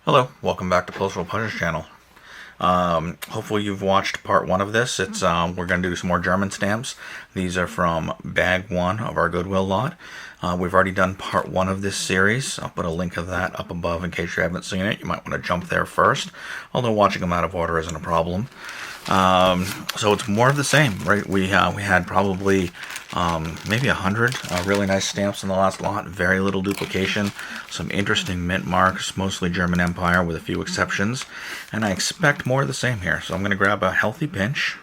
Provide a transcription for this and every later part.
Hello, welcome back to Postal Puncher's channel. Hopefully you've watched part one of this. We're going to do some more German stamps. These are from bag one of our Goodwill lot. We've already done part one of this series. I'll put a link of that up above in case you haven't seen it. You might want to jump there first, although watching them out of order isn't a problem. So it's more of the same, right? We had probably maybe 100 really nice stamps in the last lot. Very little duplication. Some interesting mint marks, mostly German Empire with a few exceptions. And I expect more of the same here. So I'm going to grab a healthy pinch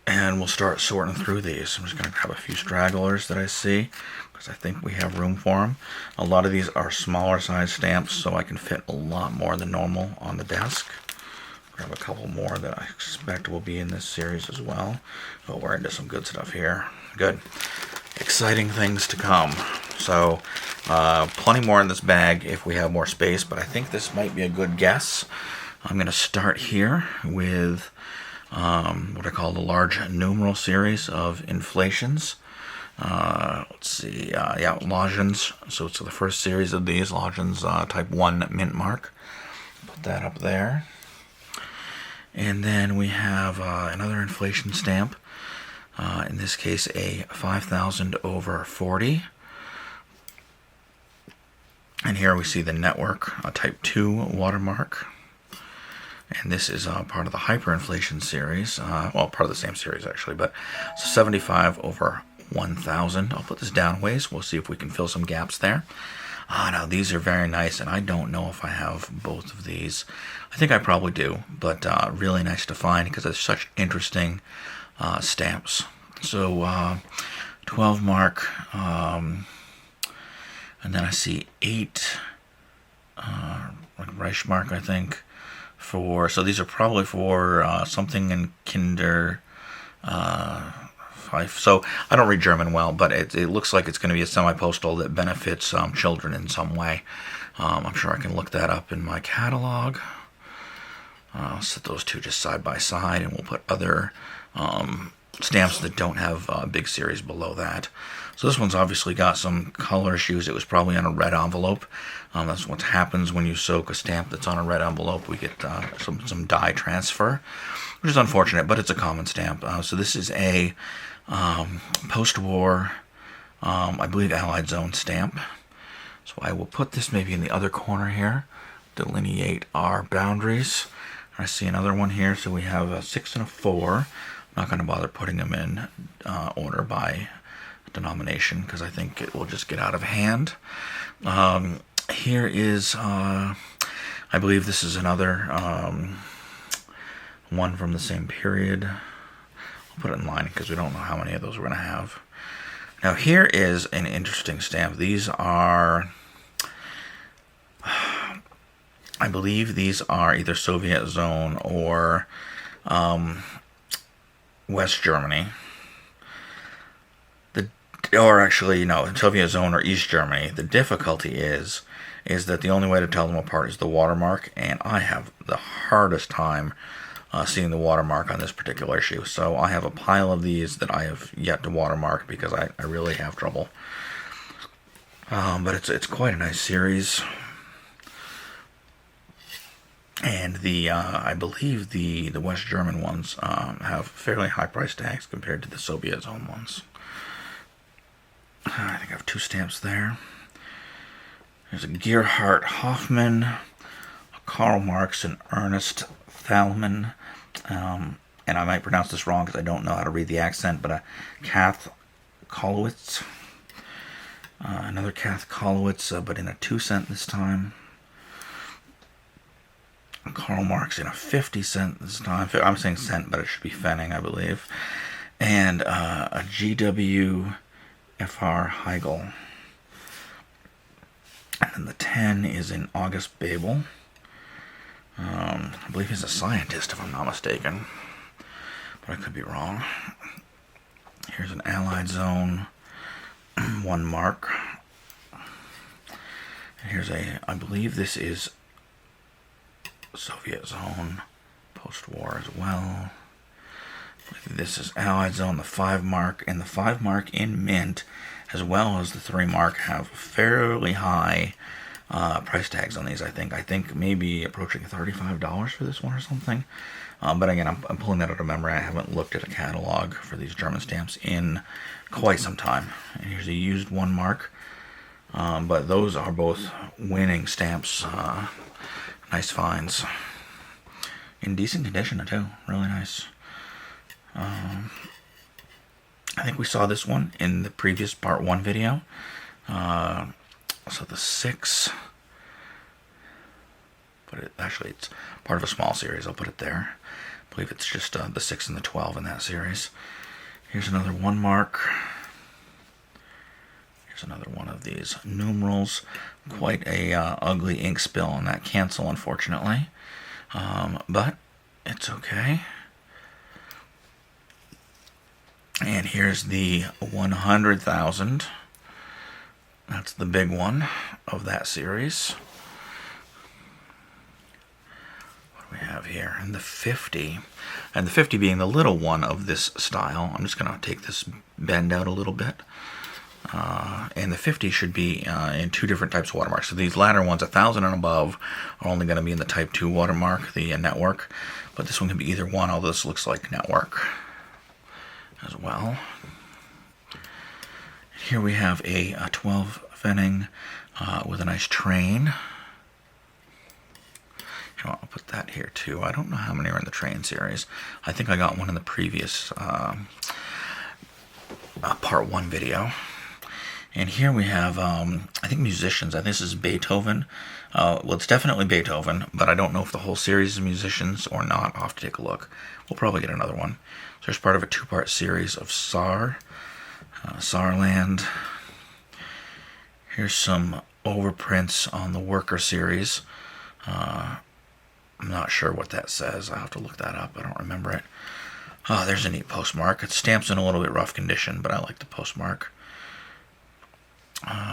and we'll start sorting through these. I'm just going to grab a few stragglers that I see because I think we have room for them. A lot of these are smaller size stamps, so I can fit a lot more than normal on the desk. Grab a couple more that I expect will be in this series as well. Oh, we're into some good stuff here. Good. Exciting things to come. So, plenty more in this bag if we have more space, but I think this might be a good guess. I'm going to start here with what I call the large numeral series of inflations. Let's see, Lodgens. So it's the first series of these, Lodgens type 1 mint mark. Put that up there. And then we have another inflation stamp, in this case a 5,000 over 40. And here we see the network, a type 2 watermark. And this is part of the hyperinflation series, well, part of the same series actually, but 75 over 1,000. I'll put this down ways. We'll see if we can fill some gaps there. Now these are very nice, and I don't know if I have both of these. I think I probably do, but really nice to find because it's such interesting stamps. So 12 mark, and then I see 8 like Reichsmark, I think. So these are probably for something in Kinder. So I don't read German well, but it looks like it's going to be a semi-postal that benefits children in some way. I'm sure I can look that up in my catalog. I'll set those two just side by side, and we'll put other stamps that don't have a big series below that. So this one's obviously got some color issues. It was probably on a red envelope. That's what happens when you soak a stamp that's on a red envelope. We get some dye transfer, which is unfortunate, but it's a common stamp. So this is a post-war, I believe, Allied Zone stamp. So I will put this maybe in the other corner here, delineate our boundaries. I see another one here, so we have a 6 and a 4. I'm not going to bother putting them in order by denomination because I think it will just get out of hand. Here is, I believe this is another one from the same period. I'll put it in line because we don't know how many of those we're going to have. Now here is an interesting stamp. These are, I believe these are either Soviet zone or West Germany. Or actually, no, Soviet zone or East Germany. The difficulty is that the only way to tell them apart is the watermark, and I have the hardest time seeing the watermark on this particular issue. So I have a pile of these that I have yet to watermark because I really have trouble. But it's quite a nice series. And I believe the West German ones have fairly high price tags compared to the Soviet zone ones. I think I have 2 stamps there. There's a Gerhard Hoffmann, a Karl Marx, and Ernest Thalmann. And I might pronounce this wrong because I don't know how to read the accent, but a Kath Kollwitz. Another Kath Kollwitz, but in a 2-cent this time. Karl Marx in a 50-cent this time. I'm saying cent, but it should be Pfennig, I believe. And a GW F.R. Heigl. And then the 10 is in August Babel. I believe he's a scientist, if I'm not mistaken. But I could be wrong. Here's an Allied Zone 1 mark. And here's I believe this is Soviet zone post-war as well. This is Allied Zone, the 5 mark, and the 5 mark in mint, as well as the 3 mark, have fairly high price tags on these. I think maybe approaching $35 for this one or something. But again, I'm pulling that out of memory. I haven't looked at a catalog for these German stamps in quite some time. And here's a used 1 mark. But those are both winning stamps. Nice finds. In decent condition too. Really nice. I think we saw this one in the previous part 1 video. So the 6. Actually, it's part of a small series. I'll put it there. I believe it's just the 6 and the 12 in that series. Here's another 1 mark. Here's another one of these numerals. Quite a ugly ink spill on that cancel, unfortunately. But it's okay. And here's the 100,000. That's the big one of that series. What do we have here? And the 50. And the 50 being the little one of this style. I'm just going to take this bend out a little bit. And the 50 should be in 2 different types of watermarks. So these latter ones, 1,000 and above, are only going to be in the Type 2 watermark, the network. But this one can be either one, although this looks like network as well. Here we have a 12 Fenning with a nice train. You know, I'll put that here too. I don't know how many are in the train series. I think I got one in the previous part 1 video. And here we have, I think musicians. I think this is Beethoven. Well, it's definitely Beethoven, but I don't know if the whole series is musicians or not. I'll have to take a look. We'll probably get another one. So there's part of a 2-part series of Saarland. Here's some overprints on the Worker series. I'm not sure what that says. I'll have to look that up. I don't remember it. Oh, there's a neat postmark. It stamps in a little bit rough condition, but I like the postmark.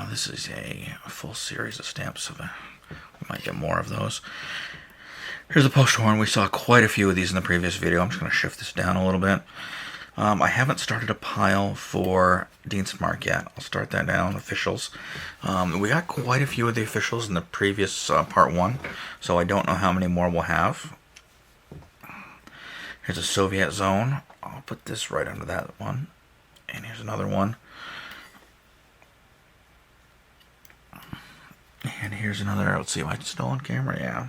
This is a full series of stamps. We might get more of those. Here's the post horn. We saw quite a few of these in the previous video. I'm just going to shift this down a little bit. I haven't started a pile for Dienstmark yet. I'll start that down, officials. We got quite a few of the officials in the previous part 1, so I don't know how many more we'll have. Here's a Soviet zone. I'll put this right under that one. And here's another one. And here's another, let's see, am I still on camera? Yeah.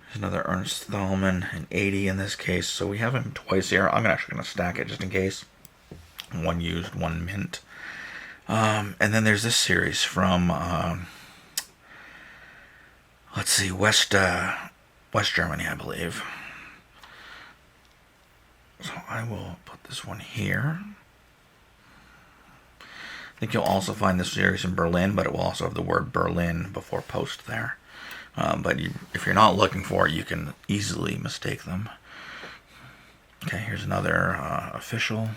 There's another Ernst Thalmann, an 80 in this case. So we have him twice here. I'm actually going to stack it just in case. 1 used, 1 mint. And then there's this series from, let's see, West Germany, I believe. So I will put this one here. I think you'll also find this series in Berlin, but it will also have the word Berlin before post there. But if you're not looking for it, you can easily mistake them. Okay, here's another official.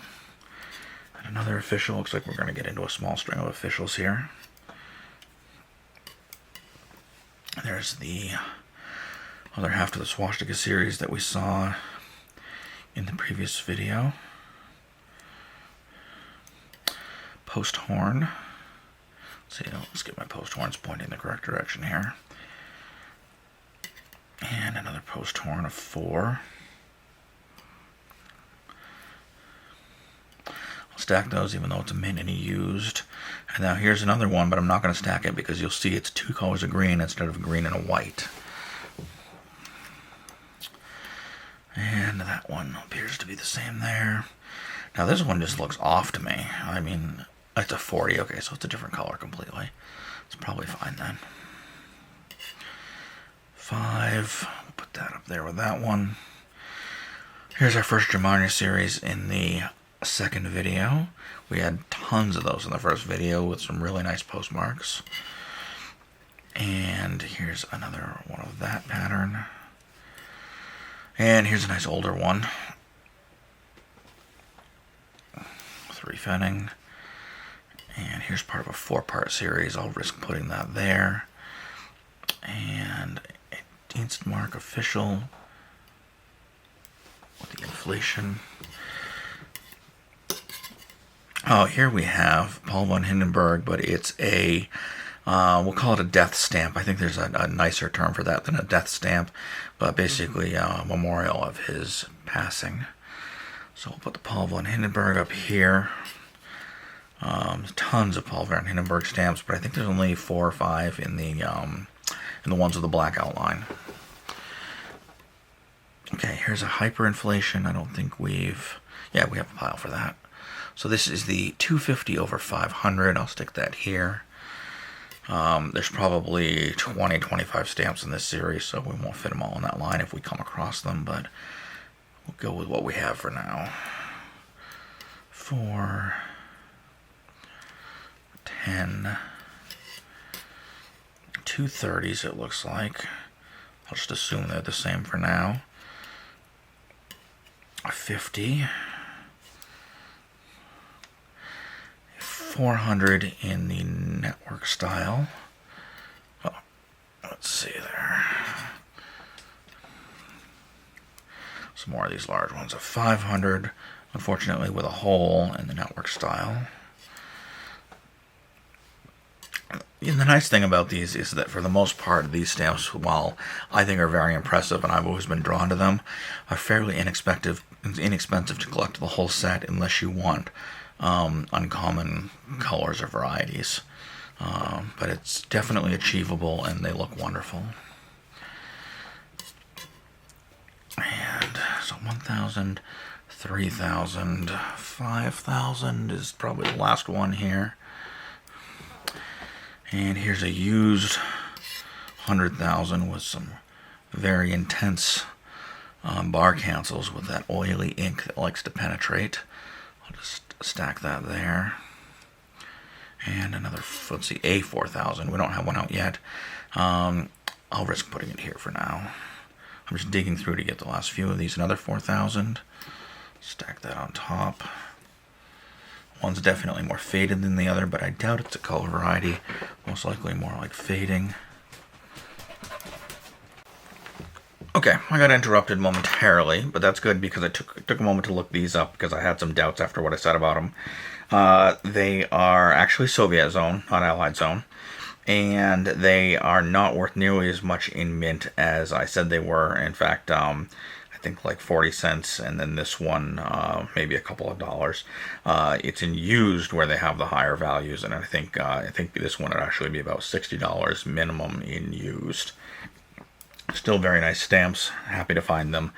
And another official. Looks like we're going to get into a small string of officials here. There's the other half of the swastika series that we saw in the previous video. Post horn. Let's get my post horns pointing in the correct direction here. And another post horn of 4. I'll stack those even though it's a mint and a used. And now here's another one, but I'm not going to stack it because you'll see it's 2 colors of green instead of green and a white. And that one appears to be the same there. Now this one just looks off to me. I mean, it's a 40. Okay, so it's a different color completely. It's probably fine then. 5. We'll put that up there with that one. Here's our first Germania series in the second video. We had tons of those in the first video with some really nice postmarks. And here's another one of that pattern. And here's a nice older one. 3 Fenning. And here's part of a 4-part series. I'll risk putting that there. And a Dienstmark official with the inflation. Oh, here we have Paul von Hindenburg, but it's a We'll call it a death stamp. I think there's a nicer term for that than a death stamp, but basically a memorial of his passing. So we'll put the Paul von Hindenburg up here. Tons of Paul von Hindenburg stamps, but I think there's only 4 or 5 in the ones with the black outline. Okay, here's a hyperinflation. I don't think we've... Yeah, we have a pile for that. So this is the 250 over 500. I'll stick that here. There's probably 20, 25 stamps in this series, so we won't fit them all in that line if we come across them, but we'll go with what we have for now. 4, 10, 230s it looks like. I'll just assume they're the same for now. 50. 400 in the network style. Oh, let's see there. Some more of these large ones. A 500, unfortunately with a hole in the network style. And the nice thing about these is that for the most part, these stamps, while I think are very impressive and I've always been drawn to them, are fairly inexpensive to collect the whole set unless you want uncommon colors or varieties. But it's definitely achievable and they look wonderful. And so 1,000, 3,000, 5,000 is probably the last one here. And here's a used 100,000 with some very intense bar cancels with that oily ink that likes to penetrate. I'll just stack that there. And another footsie A4000. We don't have one out yet. I'll risk putting it here for now. I'm just digging through to get the last few of these. Another 4,000. Stack that on top. One's definitely more faded than the other, but I doubt it's a color variety. Most likely more like fading. Okay, I got interrupted momentarily, but that's good because I took a moment to look these up because I had some doubts after what I said about them. They are actually Soviet zone, not Allied zone, and they are not worth nearly as much in mint as I said they were. In fact, I think like 40 cents, and then this one maybe a couple of dollars. It's in used where they have the higher values, and I think this one would actually be about $60 minimum in used. Still very nice stamps, happy to find them,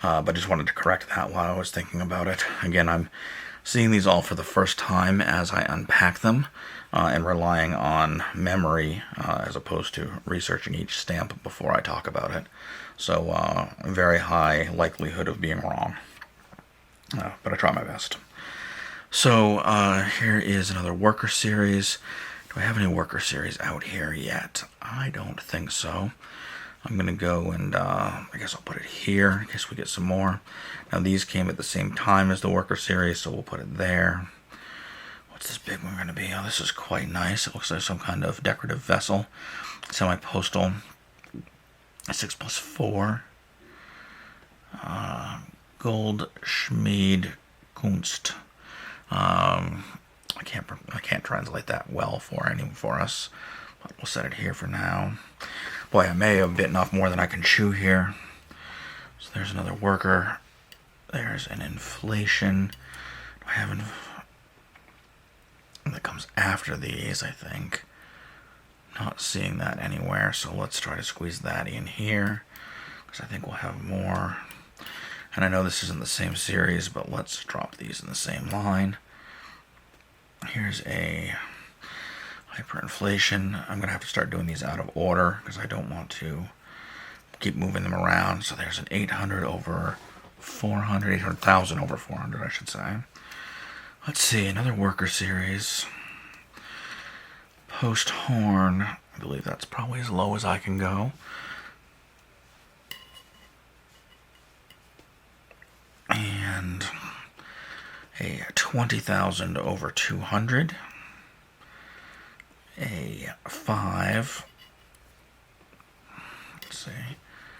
but just wanted to correct that while I was thinking about it. Again, I'm seeing these all for the first time as I unpack them and relying on memory as opposed to researching each stamp before I talk about it. So very high likelihood of being wrong, but I try my best. So here is another worker series. Do I have any worker series out here yet? I don't think so. I'm going to go and I guess I'll put it here in case we get some more. Now these came at the same time as the worker series, so we'll put it there. What's this big one going to be? Oh, this is quite nice. It looks like some kind of decorative vessel. Semi-postal. 6+4. Goldschmied Kunst. I can't translate that well for us, but we'll set it here for now. Boy, I may have bitten off more than I can chew here. So there's another worker. There's an inflation. Do I have that comes after these, I think. Not seeing that anywhere, so let's try to squeeze that in here, because I think we'll have more. And I know this isn't the same series, but let's drop these in the same line. Here's a hyperinflation. I'm going to have to start doing these out of order because I don't want to keep moving them around. So there's an 800 over 400, 800,000 over 400, I should say. Let's see, another worker series. Post horn. I believe that's probably as low as I can go. And a 20,000 over 200. A 5. Let's see.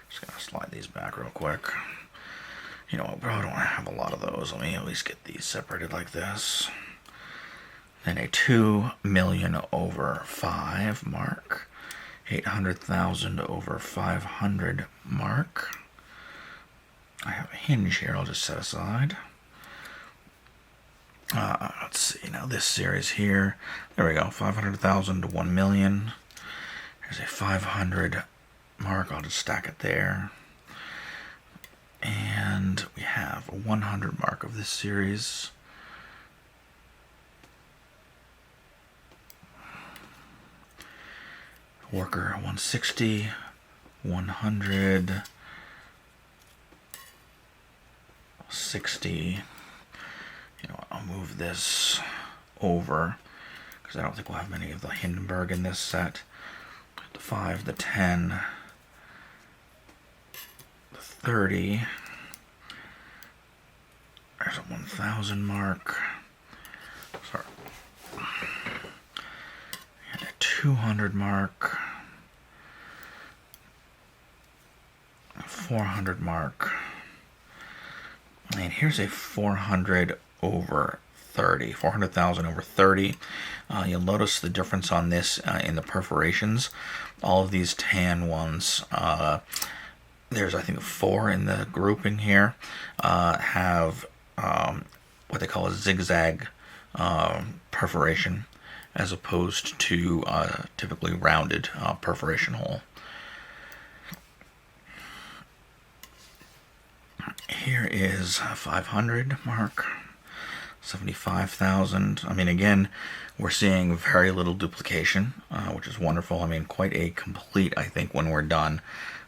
Just gotta slide these back real quick. You know, I probably don't have a lot of those. Let me at least get these separated like this. Then a 2 million over 5 mark. 800,000 over 500 mark. I have a hinge here I'll just set aside. Let's see, now this series here. There we go, 500,000 to 1 million. There's a 500 mark, I'll just stack it there. And we have a 100 mark of this series. Worker 160, 100, 60. You know what, I'll move this over because I don't think we'll have many of the Hindenburg in this set. The 5, the 10, the 30. There's a 1,000 mark. Sorry. And a 200 mark. A 400 mark. And here's a 400 over 30. 400,000 over 30. You'll notice the difference on this in the perforations. All of these tan ones, there's I think 4 in the grouping here, have what they call a zigzag perforation as opposed to typically rounded perforation hole. Here is a 500 mark, 75,000. I mean, again, we're seeing very little duplication, which is wonderful. I mean, quite a complete, I think, when we're done,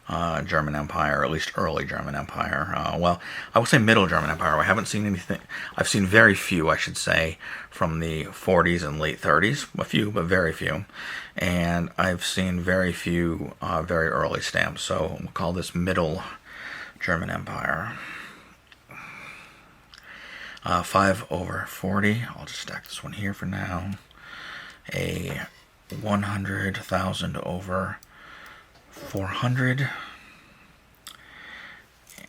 German Empire, or at least early German Empire. Well, I will say middle German Empire. I haven't seen anything. I've seen very few, I should say, from the 40s and late 30s. A few, but very few. And I've seen very few very early stamps. So we'll call this middle German Empire. 5 over 40. I'll just stack this one here for now. A 100,000 over 400.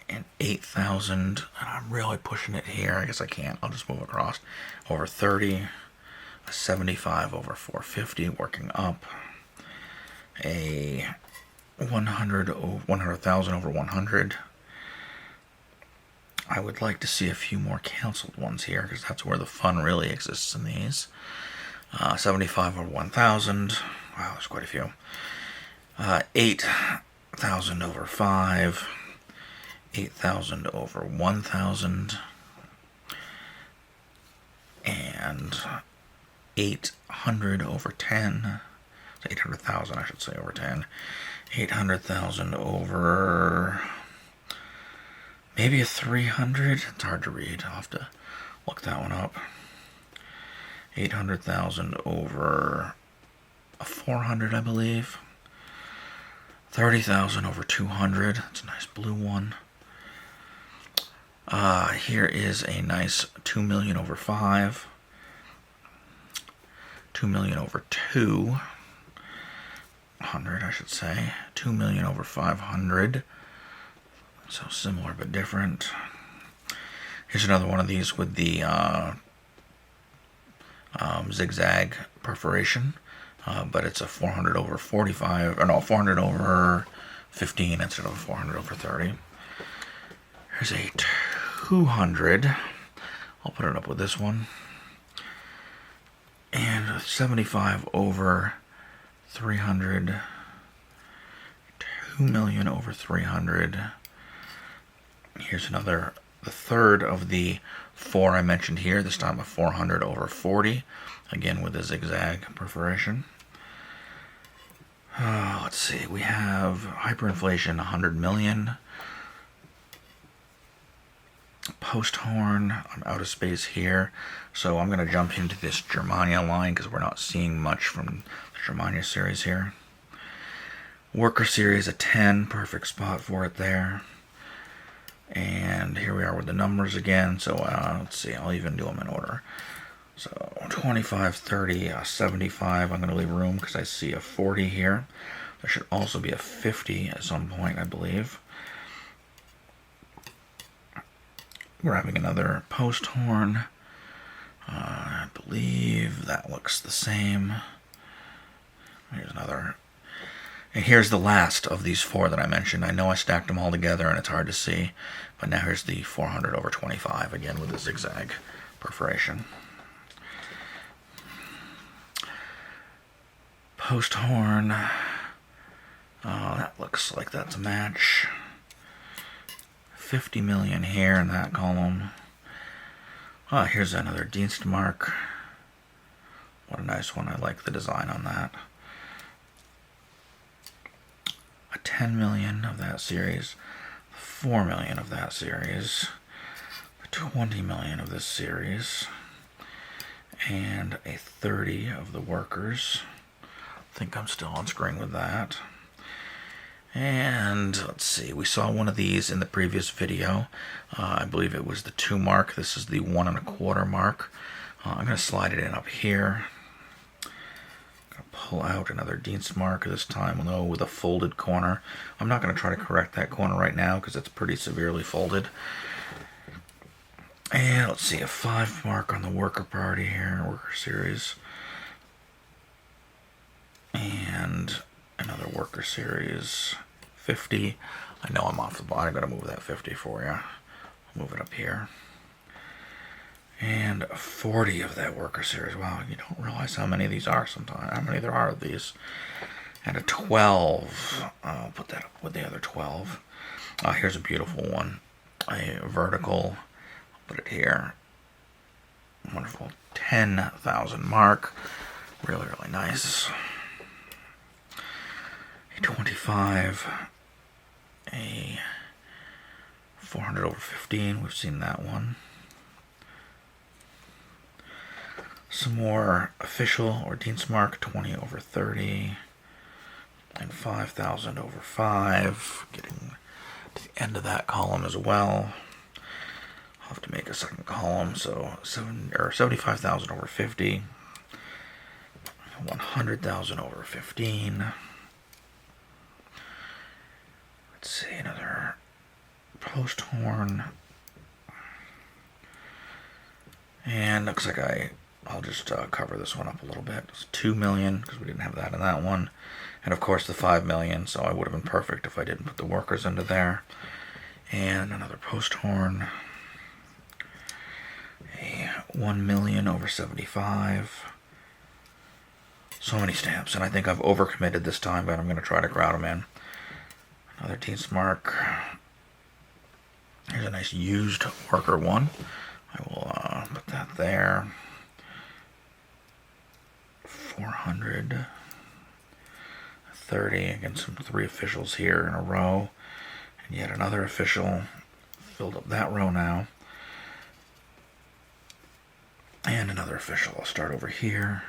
And 8,000. And I'm really pushing it here. I guess I can't. I'll just move across. Over 30. A 75 over 450. Working up. A 100,000 over 100. I would like to see a few more canceled ones here because that's where the fun really exists in these. 75 over 1,000. Wow, there's quite a few. 8,000 over 5. 8,000 over 1,000. And 800 over 10. 800,000, I should say, over 10. 800,000 over... maybe a 300. It's hard to read. I'll have to look that one up. 800,000 over a 400, I believe. 30,000 over 200. That's a nice blue one. Here is a nice 2 million over 5. 2 million over 200, I should say. 2 million over 500. So similar but different. Here's another one of these with the zigzag perforation, but it's a 400 over 45, or no, 400 over 15 instead of a 400 over 30. Here's a 200. I'll put it up with this one. And a 75 over 300. 2 million over 300. Here's another, the third of the 4 I mentioned here, this time a 400 over 40, again with a zigzag perforation. Let's see, we have hyperinflation 100 million. Post horn, I'm out of space here, so I'm going to jump into this Germania line because we're not seeing much from the Germania series here. Worker series a 10, perfect spot for it there. And here we are with the numbers again. So let's see, I'll even do them in order. So 25, 30, 75. I'm going to leave room because I see a 40 here. There should also be a 50 at some point, I believe. Grabbing another post horn. I believe that looks the same. Here's another. And here's the last of these 4 that I mentioned. I know I stacked them all together and it's hard to see, but now here's the 400 over 25, again with the zigzag perforation. Post horn. That looks like that's a match. 50 million here in that column. Here's another Dienstmark. What a nice one. I like the design on that. A 10 million of that series. 4 million of that series. 20 million of this series. And a 30 of the workers. I think I'm still on screen with that. And let's see, we saw one of these in the previous video. I believe it was the 2 mark. This is the 1 1/4 mark. I'm going to slide it in up here. I'm going to pull out another Dienstmark this time, though with a folded corner. I'm not going to try to correct that corner right now because it's pretty severely folded. And let's see, a 5 mark on the worker party here, worker series. And another worker series 50. I know I'm off the bottom. I'm going to move that 50 for you. I'll move it up here. And 40 of that worker series. Wow, you don't realize how many of these are sometimes. How many there are of these. And a 12. I'll put that up with the other 12. Here's a beautiful one. A vertical. I'll put it here. Wonderful. 10,000 mark. Really, really nice. A 25, a 400 over 15, we've seen that one. Some more official or Dienstmark, 20 over 30, and 5,000 over 5, getting to the end of that column as well. I'll have to make a second column, so 75,000 over 50, 100,000 over 15. Let's see, another post horn. And looks like I'll just cover this one up a little bit. It's 2 million because we didn't have that in that one. And of course the 5 million, so I would have been perfect if I didn't put the workers into there. And another post horn. A 1 million over 75. So many stamps, and I think I've overcommitted this time, but I'm going to try to crowd them in. Another Dienstmark. Here's a nice used worker one. I will put that there. 400. 30. Again, some 3 officials here in a row. And yet another official. Filled up that row now. And another official. I'll start over here.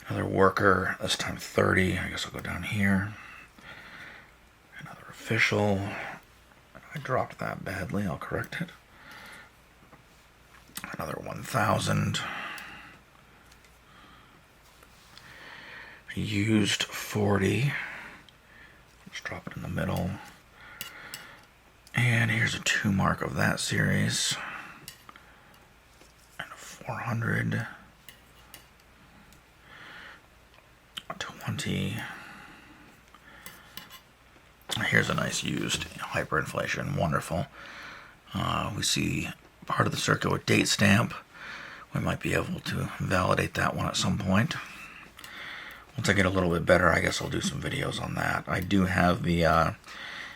Another worker, this time 30. I guess I'll go down here. Another official. I dropped that badly. I'll correct it. Another 1,000. Used 40. Let's drop it in the middle. And here's a 2 mark of that series. And a 400. 20. Here's a nice used hyperinflation. Wonderful. We see part of the circular date stamp. We might be able to validate that one at some point. Once I get a little bit better, I guess I'll do some videos on that. I do have the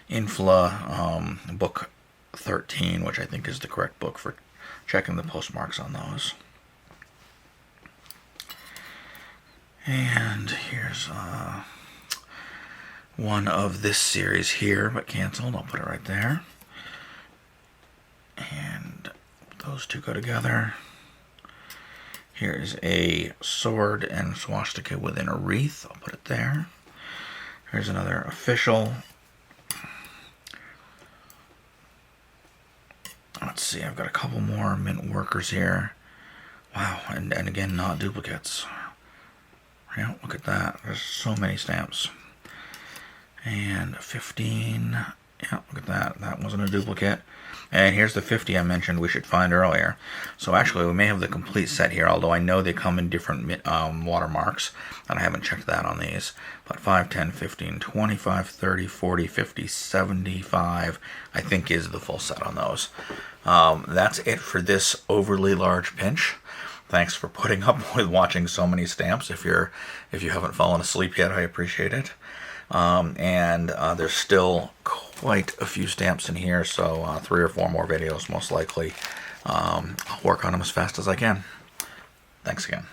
Infla book 13, which I think is the correct book for checking the postmarks on those. And here's one of this series here, but canceled. I'll put it right there. And those 2 go together. Here's a sword and swastika within a wreath. I'll put it there. Here's another official. Let's see, I've got a couple more mint workers here. Wow, and again, not duplicates. Yeah, look at that. There's so many stamps. And 15. Yeah, look at that. That wasn't a duplicate. And here's the 50 I mentioned we should find earlier. So actually, we may have the complete set here, although I know they come in different watermarks, and I haven't checked that on these. But 5, 10, 15, 25, 30, 40, 50, 75, I think is the full set on those. That's it for this overly large pinch. Thanks for putting up with watching so many stamps. If you haven't fallen asleep yet, I appreciate it. There's still quite a few stamps in here, so 3 or 4 more videos most likely. I'll work on them as fast as I can. Thanks again.